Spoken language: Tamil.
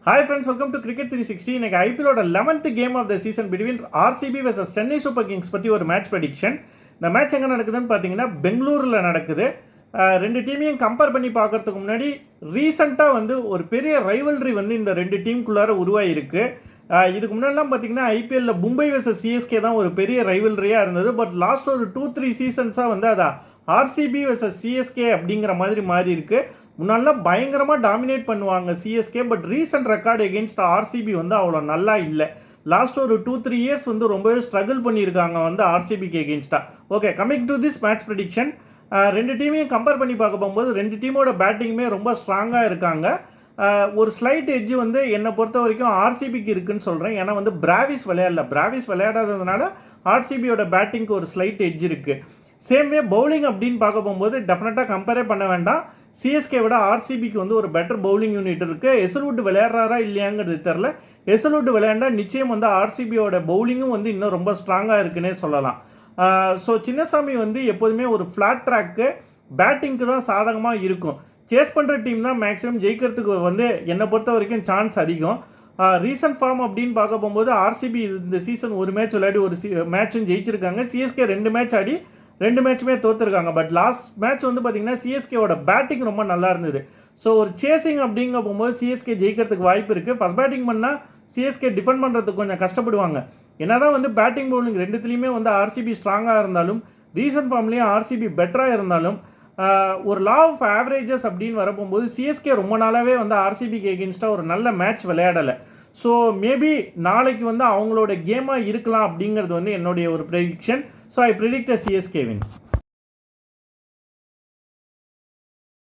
Hi friends, welcome to Cricket 360. இன்னைக்கு ஐபிஎலோட 11th game of the season between RCB vs Chennai Super Kings பற்றி ஒரு மேட்ச் ப்ரெடிக்ஷன். இந்த மேட்ச் எங்கே நடக்குதுன்னு பார்த்தீங்கன்னா பெங்களூரில் நடக்குது. ரெண்டு டீமையும் கம்பேர் பண்ணி பார்க்கறதுக்கு முன்னாடி ரீசெண்டாக வந்து ஒரு பெரிய ரைவல்ரி வந்து இந்த ரெண்டு டீமுக்குள்ளார உருவாயிருக்கு. இதுக்கு முன்னாடிலாம் பார்த்தீங்கன்னா ஐபிஎல்லில் மும்பை vs சிஎஸ்கே தான் ஒரு பெரிய ரைவல்ரியாக இருந்தது. பட் லாஸ்ட் ஒரு 2-3 சீசன்ஸாக வந்து அதை ஆர்சிபி vs சிஎஸ்கே அப்படிங்கிற மாதிரி மாறி இருக்கு. முன்னாடிலாம் பயங்கரமாக டாமினேட் பண்ணுவாங்க CSK. But recent record against RCB வந்து அவ்வளோ நல்லா இல்லை. லாஸ்ட் ஒரு 2-3 இயர்ஸ் வந்து ரொம்பவே ஸ்ட்ரகிள் பண்ணியிருக்காங்க வந்து ஆர்சிபிக்கு எகென்ஸ்டாக. Okay, coming to this match prediction. ரெண்டு டீமையும் கம்பேர் பண்ணி பார்க்க போகும்போது ரெண்டு டீமோட பேட்டிங்குமே ரொம்ப ஸ்ட்ராங்காக இருக்காங்க. ஒரு ஸ்லைட் எட்ஜ் வந்து என்னை பொறுத்த வரைக்கும் ஆர்சிபிக்கு இருக்குன்னு சொல்கிறேன். ஏன்னா வந்து பிராவிஸ் விளையாடாததுனால ஆர்சிபியோட பேட்டிங்க்கு ஒரு ஸ்லைட் எட்ஜ் இருக்குது. சேம் வே பவுலிங் அப்படின்னு பார்க்க போகும்போது டெஃபினட்டாக கம்பேரே பண்ண வேண்டாம். சிஎஸ்கே விட ஆர்சிபிக்கு வந்து ஒரு பெட்டர் பவுலிங் யூனிட் இருக்குது. எசல்வுட் விளையாடுறாரா இல்லையாங்கிறது தெரில. எசல்வுட் விளையாண்டா நிச்சயம் வந்து ஆர்சிபியோட பவுலிங்கும் வந்து இன்னும் ரொம்ப ஸ்ட்ராங்காக இருக்குன்னே சொல்லலாம். ஸோ சின்னசாமி வந்து எப்போதுமே ஒரு ஃப்ளாட் ட்ராக்கு பேட்டிங்க்கு தான் சாதகமாக இருக்கும். சேஸ் பண்ணுற டீம் தான் மேக்ஸிமம் ஜெயிக்கிறதுக்கு வந்து என்னை பொறுத்த வரைக்கும் சான்ஸ் அதிகம். ரீசன்ட் ஃபார்ம் அப்படின்னு பார்க்க போகும்போது ஆர்சிபி இந்த சீசன் ஒரு மேட்ச் விளையாடி ஒரு மேட்சும் ஜெயிச்சிருக்காங்க. CSK 2 match Aadi 2 மேட்சுமே தோற்றுருக்காங்க. But last match வந்து பார்த்தீங்கன்னா சிஎஸ்கேவோட பேட்டிங் ரொம்ப நல்லா இருந்தது. ஸோ ஒரு சேசிங் அப்படிங்க போகும்போது சிஎஸ்கே ஜெயிக்கிறதுக்கு வாய்ப்பு இருக்குது. ஃபஸ்ட் பேட்டிங் பண்ணால் சிஎஸ்கே டிஃபெண்ட் பண்ணுறதுக்கு கொஞ்சம் கஷ்டப்படுவாங்க. என்னதான் வந்து பேட்டிங் பவுலிங் ரெண்டுத்துலேயுமே வந்து ஆர்சிபி ஸ்ட்ராங்காக இருந்தாலும் ரீசன்ட் ஃபார்ம்லேயும் ஆர்சிபி பெட்டராக இருந்தாலும் ஒரு லா ஆஃப் ஆவரேஜஸ் அப்படின்னு வரப்போகும்போது சிஎஸ்கே ரொம்ப நாளாகவே வந்து ஆர்சிபிக்கு எகென்ஸ்டாக ஒரு நல்ல மேட்ச் விளையாடலை. ஸோ மேபி நாளைக்கு வந்து அவங்களோட கேமாக இருக்கலாம் அப்படிங்கிறது வந்து என்னுடைய ஒரு prediction. So I predict a CSK win.